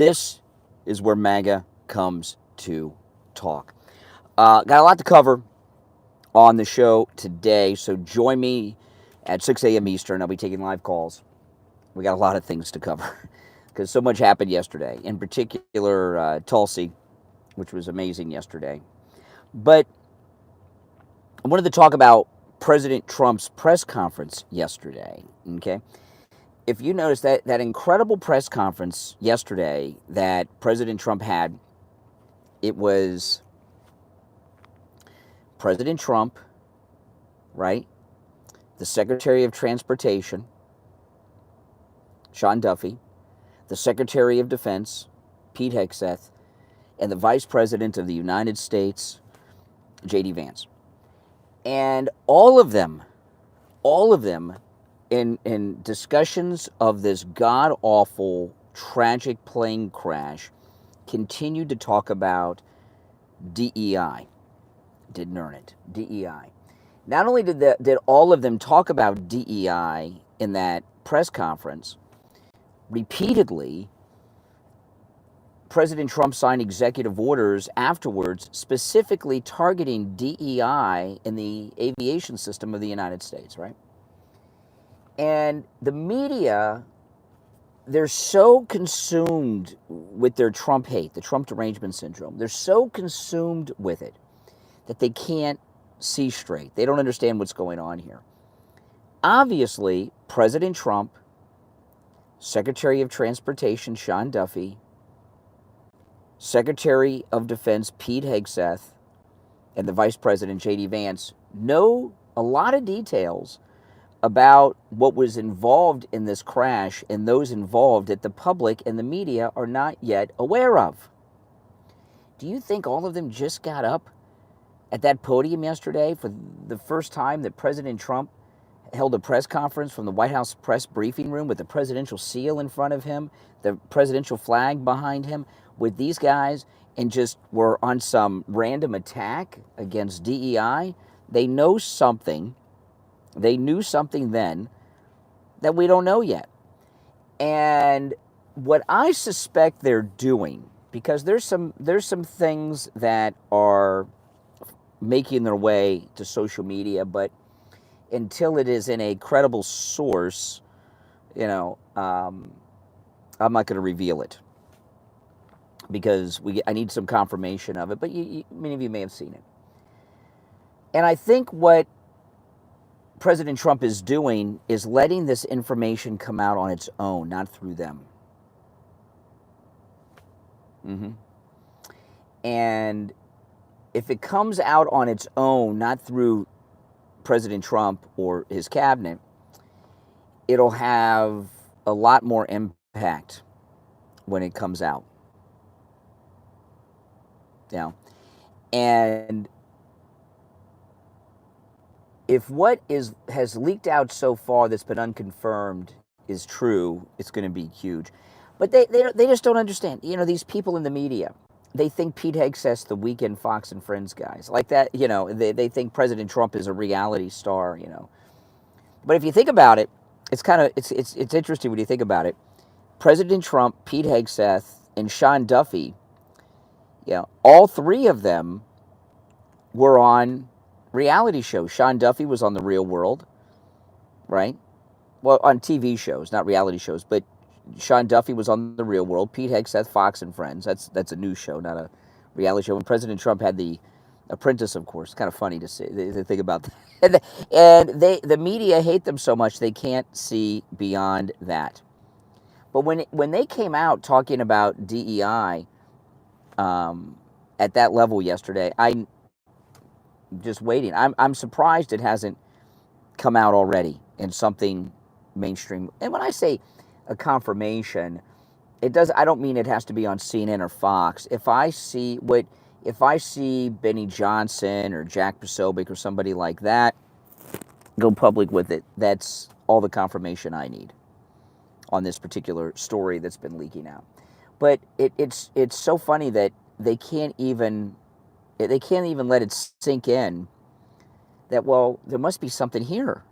This is where MAGA comes to talk. Got a lot to cover on the show today, so join me at 6 a.m. Eastern. I'll be taking live calls. We got a lot of things to cover because so much happened yesterday, in particular Tulsi, which was amazing yesterday. But I wanted to talk about President Trump's press conference yesterday, okay? If you notice that incredible press conference yesterday that President Trump had, it was President Trump, right? The Secretary of Transportation, Sean Duffy, the Secretary of Defense, Pete Hegseth, and the Vice President of the United States, J.D. Vance. And all of them in discussions of this god-awful, tragic plane crash, continued to talk about DEI. Didn't earn it. DEI. Not only did all of them talk about DEI in that press conference, repeatedly, President Trump signed executive orders afterwards specifically targeting DEI in the aviation system of the United States, right? And the media, they're so consumed with their Trump hate, the Trump derangement syndrome. They're so consumed with it that they can't see straight. They don't understand what's going on here. Obviously, President Trump, Secretary of Transportation Sean Duffy, Secretary of Defense Pete Hegseth, and the Vice President J.D. Vance know a lot of details about what was involved in this crash and those involved that the public and the media are not yet aware of. Do you think all of them just got up at that podium yesterday for the first time that President Trump held a press conference from the White House press briefing room with the presidential seal in front of him, the presidential flag behind him, with these guys, and just were on some random attack against DEI? They know something. They knew something then that we don't know yet. And what I suspect they're doing, because there's some things that are making their way to social media, but until it is in a credible source, I'm not going to reveal it because I need some confirmation of it, but many of you may have seen it. And I think what President Trump is doing is letting this information come out on its own, not through them. And if it comes out on its own, not through President Trump or his cabinet, it'll have a lot more impact when it comes out. And if what has leaked out so far that's been unconfirmed is true, it's going to be huge. But they just don't understand. These people in the media, they think Pete Hegseth's the Weekend Fox and Friends guys. Like that, they think President Trump is a reality star, But if you think about it, it's interesting when you think about it. President Trump, Pete Hegseth, and Sean Duffy, all three of them were on reality shows. Sean Duffy was on The Real World, right? Well, on TV shows, not reality shows, but Sean Duffy was on The Real World. Pete Hegseth, Fox and Friends. That's a news show, not a reality show. And President Trump had The Apprentice, of course. It's kind of funny to think about that. And the media hate them so much they can't see beyond that. But when they came out talking about DEI at that level yesterday, I'm just waiting. I'm surprised it hasn't come out already in something mainstream. And when I say a confirmation, I don't mean it has to be on CNN or Fox. If I see Benny Johnson or Jack Posobiec or somebody like that go public with it, that's all the confirmation I need on this particular story that's been leaking out. But it's so funny that they can't even let it sink in that, well, there must be something here.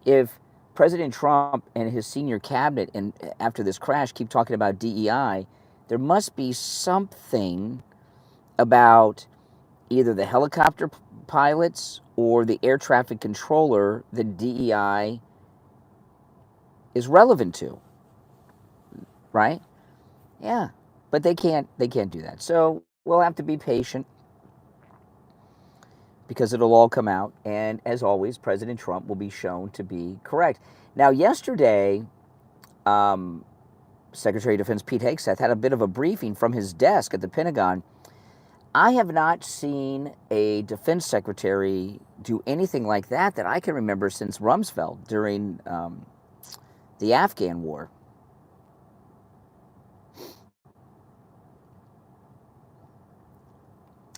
If President Trump and his senior cabinet, and after this crash, keep talking about DEI, There must be something about either the helicopter pilots or the air traffic controller that DEI is relevant to, right? Yeah, but they can't do that. So we'll have to be patient because it'll all come out. And as always, President Trump will be shown to be correct. Now, yesterday, Secretary of Defense Pete Hegseth had a bit of a briefing from his desk at the Pentagon. I have not seen a defense secretary do anything like that I can remember since Rumsfeld during the Afghan war.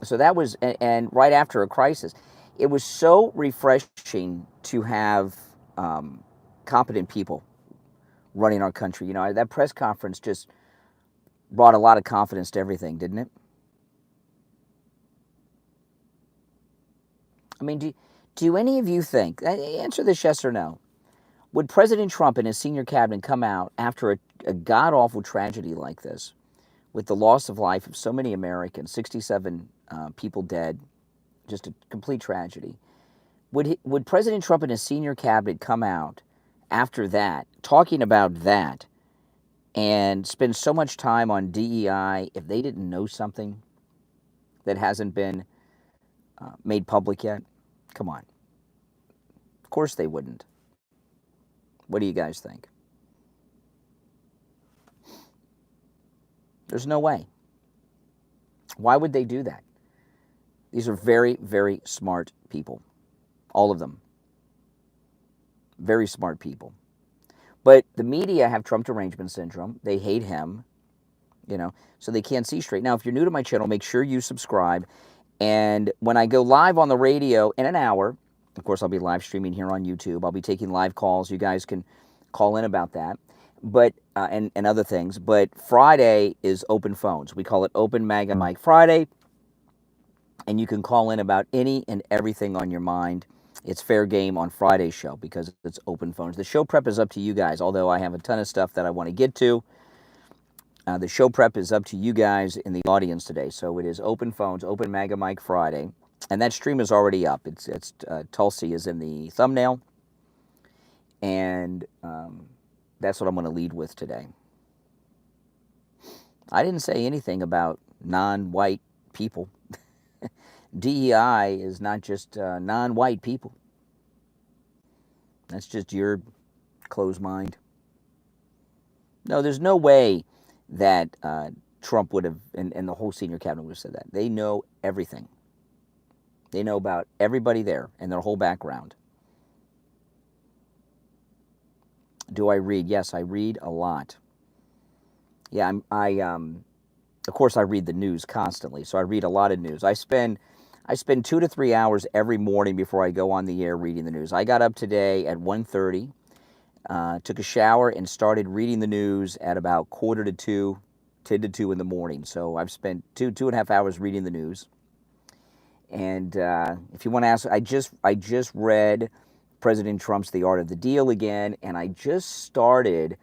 So that was, and right after a crisis, it was so refreshing to have competent people running our country. You know, that press conference just brought a lot of confidence to everything, didn't it? I mean, do any of you think, answer this yes or no, would President Trump and his senior cabinet come out after a god-awful tragedy like this, with the loss of life of so many Americans, 67 people dead, just a complete tragedy? Would President Trump and his senior cabinet come out after that, talking about that, and spend so much time on DEI if they didn't know something that hasn't been made public yet? Come on. Of course they wouldn't. What do you guys think? There's no way. Why would they do that? These are very, very smart people. All of them. Very smart people. But the media have Trump derangement syndrome. They hate him, you know, so they can't see straight. Now, if you're new to my channel, make sure you subscribe. And when I go live on the radio in an hour, of course, I'll be live streaming here on YouTube. I'll be taking live calls. You guys can call in about that, but and other things. But Friday is open phones. We call it Open MAGA Mike Friday, and you can call in about any and everything on your mind. It's fair game on Friday's show because it's open phones. The show prep is up to you guys, although I have a ton of stuff that I want to get to. The show prep is up to you guys in the audience today. So it is open phones, Open MAGA Mike Friday. And that stream is already up. It's Tulsi is in the thumbnail. And that's what I'm going to lead with today. I didn't say anything about non-white people. DEI is not just non-white people. That's just your closed mind. No, there's no way that Trump would have, and the whole senior cabinet would have said that. They know everything. They know about everybody there and their whole background. Do I read? Yes, I read a lot. Yeah, of course I read the news constantly, so I read a lot of news. I spend 2 to 3 hours every morning before I go on the air reading the news. I got up today at 1:30, took a shower, and started reading the news at about 1:45, 10 to 2 in the morning. So I've spent 2.5 hours reading the news. And if you want to ask, I just read President Trump's The Art of the Deal again, and I just started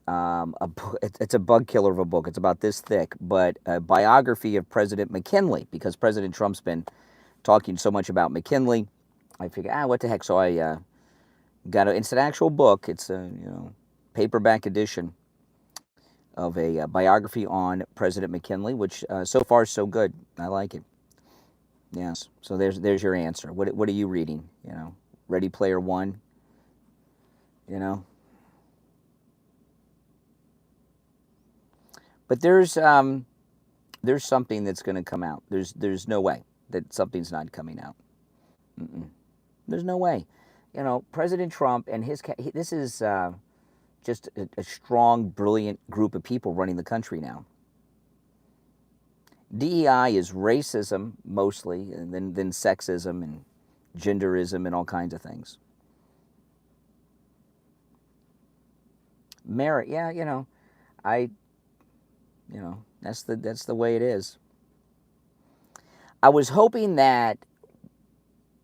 a book. It's a bug killer of a book. It's about this thick, but a biography of President McKinley, because President Trump's been talking so much about McKinley. I figured, what the heck? So I got it's an actual book. It's a paperback edition of a biography on President McKinley, which so far so good. I like it. Yes. So there's your answer. What are you reading? Ready Player One. But there's something that's going to come out. There's no way that something's not coming out. There's no way. President Trump and this is just a strong, brilliant group of people running the country now. DEI is racism mostly, and then sexism and genderism and all kinds of things. Merit, yeah, that's the way it is. I was hoping that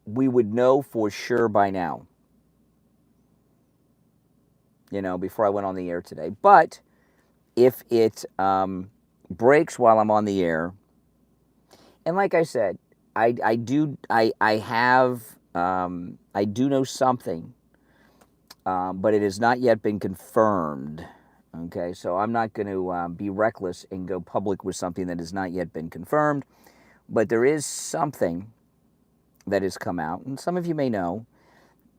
we would know for sure by now, before I went on the air today. But if it breaks while I'm on the air. And like I said, I do know something, but it has not yet been confirmed. Okay, so I'm not going to be reckless and go public with something that has not yet been confirmed. But there is something that has come out, and some of you may know,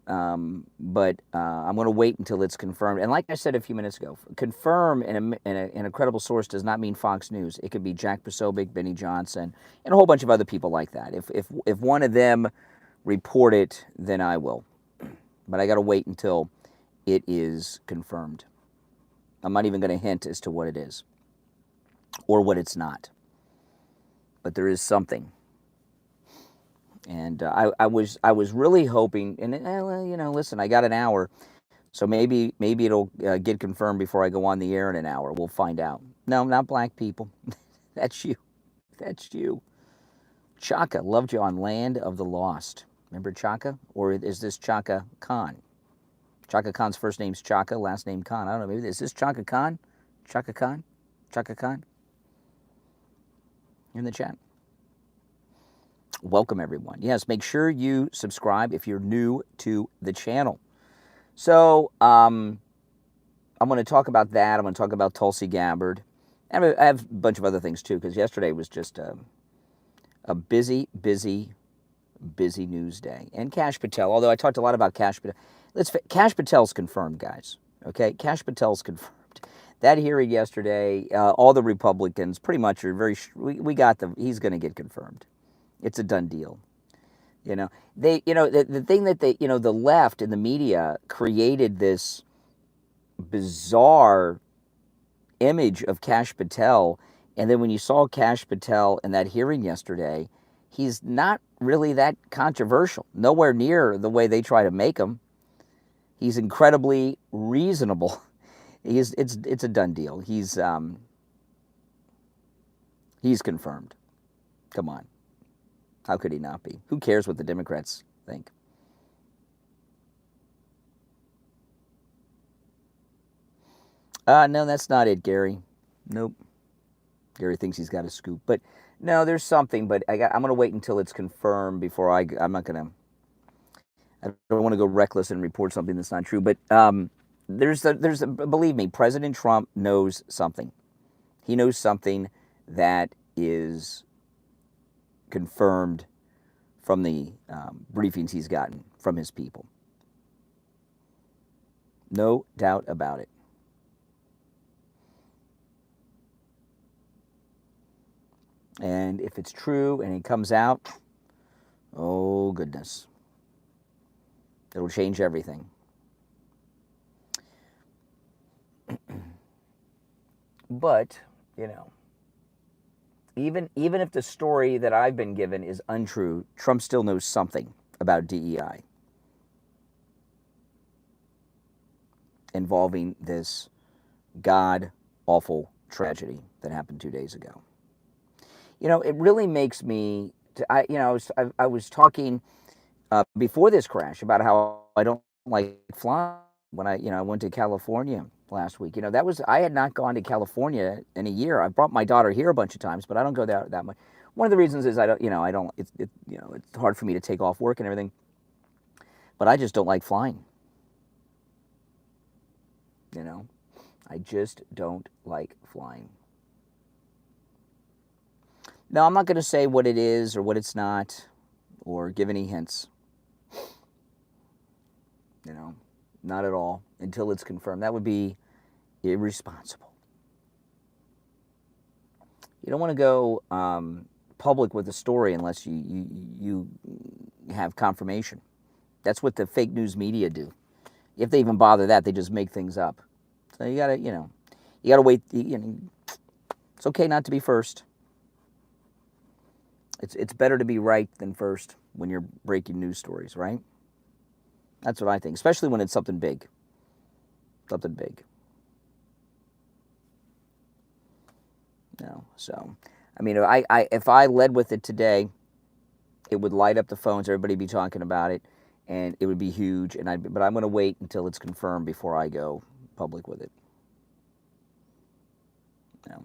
but I'm going to wait until it's confirmed. And like I said a few minutes ago, confirm in a credible source does not mean Fox News. It could be Jack Posobiec, Benny Johnson, and a whole bunch of other people like that. If one of them report it, then I will. But I got to wait until it is confirmed. I'm not even going to hint as to what it is or what it's not. But there is something. And I was really hoping, and well, you know, listen, I got an hour, so maybe it'll get confirmed before I go on the air in an hour. We'll find out. No, not black people. That's you. That's you. Chaka loved you on Land of the Lost. Remember Chaka? Or is this Chaka Khan? Chaka Khan's first name's Chaka, last name Khan. I don't know. Maybe is this Chaka Khan? Chaka Khan? Chaka Khan? In the chat. Welcome, everyone. Yes, make sure you subscribe if you're new to the channel. So, I'm going to talk about that. I'm going to talk about Tulsi Gabbard. And I have a bunch of other things, too, because yesterday was just a busy news day. And Kash Patel, although I talked a lot about Kash Patel. Kash Patel's confirmed, guys. Okay? Kash Patel's confirmed. That hearing yesterday, all the Republicans pretty much are we got he's going to get confirmed. It's a done deal. You know, the thing that the left and the media created this bizarre image of Kash Patel, and then when you saw Kash Patel in that hearing yesterday, he's not really that controversial. Nowhere near the way they try to make him. He's incredibly reasonable. It's a done deal. He's confirmed. Come on. How could he not be? Who cares what the Democrats think? No, that's not it, Gary. Nope. Gary thinks he's got a scoop. But no, there's something, but I'm going to wait until it's confirmed before I don't want to go reckless and report something that's not true. But believe me, President Trump knows something. He knows something that is confirmed from the briefings he's gotten from his people. No doubt about it. And if it's true and it comes out, oh goodness, it'll change everything. But, you know, even if the story that I've been given is untrue, Trump still knows something about DEI involving this god-awful tragedy that happened 2 days ago. You know, it really makes me, I was talking before this crash about how I don't like flying when I went to California last week. You know, I had not gone to California in a year. I brought my daughter here a bunch of times, but I don't go there that much. One of the reasons is it's hard for me to take off work and everything, but I just don't like flying. You know, I just don't like flying. Now, I'm not going to say what it is or what it's not or give any hints. You know, not at all until it's confirmed. That would be irresponsible. You don't want to go public with a story unless you have confirmation. That's what the fake news media do. If they even bother that, they just make things up. So you gotta wait. It's okay not to be first. It's better to be right than first when you're breaking news stories, right? That's what I think, especially when it's something big. Something big. No, so, I mean, if I led with it today, it would light up the phones. Everybody would be talking about it, and it would be huge. But I'm going to wait until it's confirmed before I go public with it. No.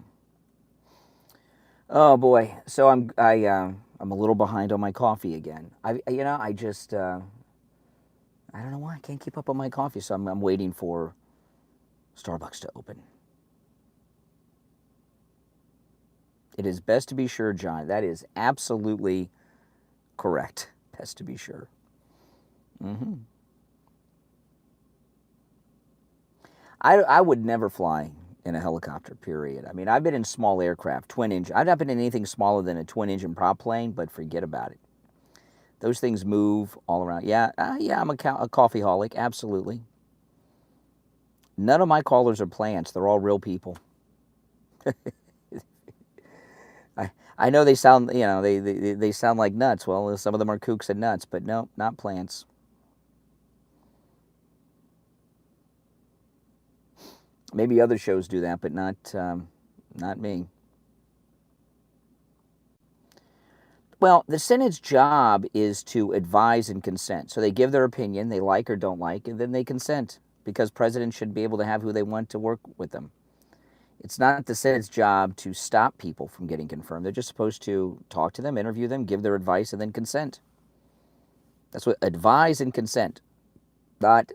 Oh boy, so I'm a little behind on my coffee again. I just I don't know why I can't keep up on my coffee, so I'm waiting for Starbucks to open. It is best to be sure, John. That is absolutely correct. Best to be sure. Mm-hmm. I would never fly in a helicopter, period. I mean, I've been in small aircraft, twin engine. I've not been in anything smaller than a twin engine prop plane, but forget about it. Those things move all around. Yeah, yeah, I'm a coffeeholic, absolutely. None of my callers are plants. They're all real people. I know they sound, they sound like nuts. Well, some of them are kooks and nuts, but no, not plants. Maybe other shows do that, but not me. Well, the Senate's job is to advise and consent. So they give their opinion, they like or don't like, and then they consent because presidents should be able to have who they want to work with them. It's not the Senate's job to stop people from getting confirmed. They're just supposed to talk to them, interview them, give their advice, and then consent. That's what advise and consent, not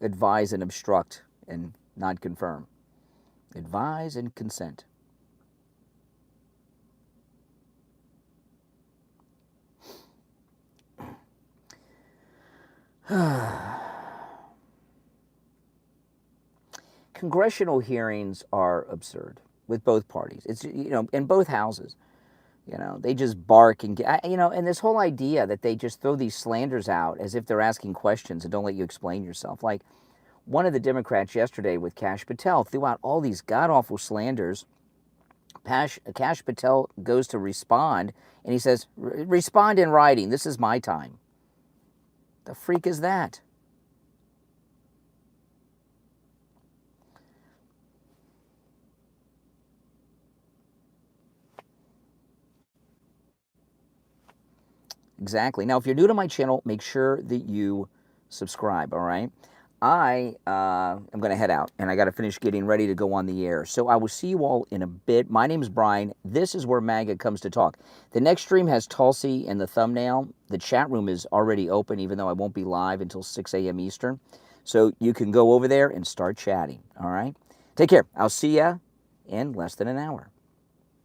advise and obstruct and not confirm. Advise and consent. Congressional hearings are absurd with both parties. It's, in both houses. They just bark and get, and this whole idea that they just throw these slanders out as if they're asking questions and don't let you explain yourself. Like one of the Democrats yesterday with Kash Patel threw out all these god-awful slanders. Kash Patel goes to respond, and he says, respond in writing. This is my time. The freak is that? Exactly. Now, if you're new to my channel, make sure that you subscribe, all right? I am going to head out, and I got to finish getting ready to go on the air. So I will see you all in a bit. My name's Brian. This is where MAGA comes to talk. The next stream has Tulsi in the thumbnail. The chat room is already open, even though I won't be live until 6 a.m. Eastern. So you can go over there and start chatting, all right? Take care. I'll see ya in less than an hour.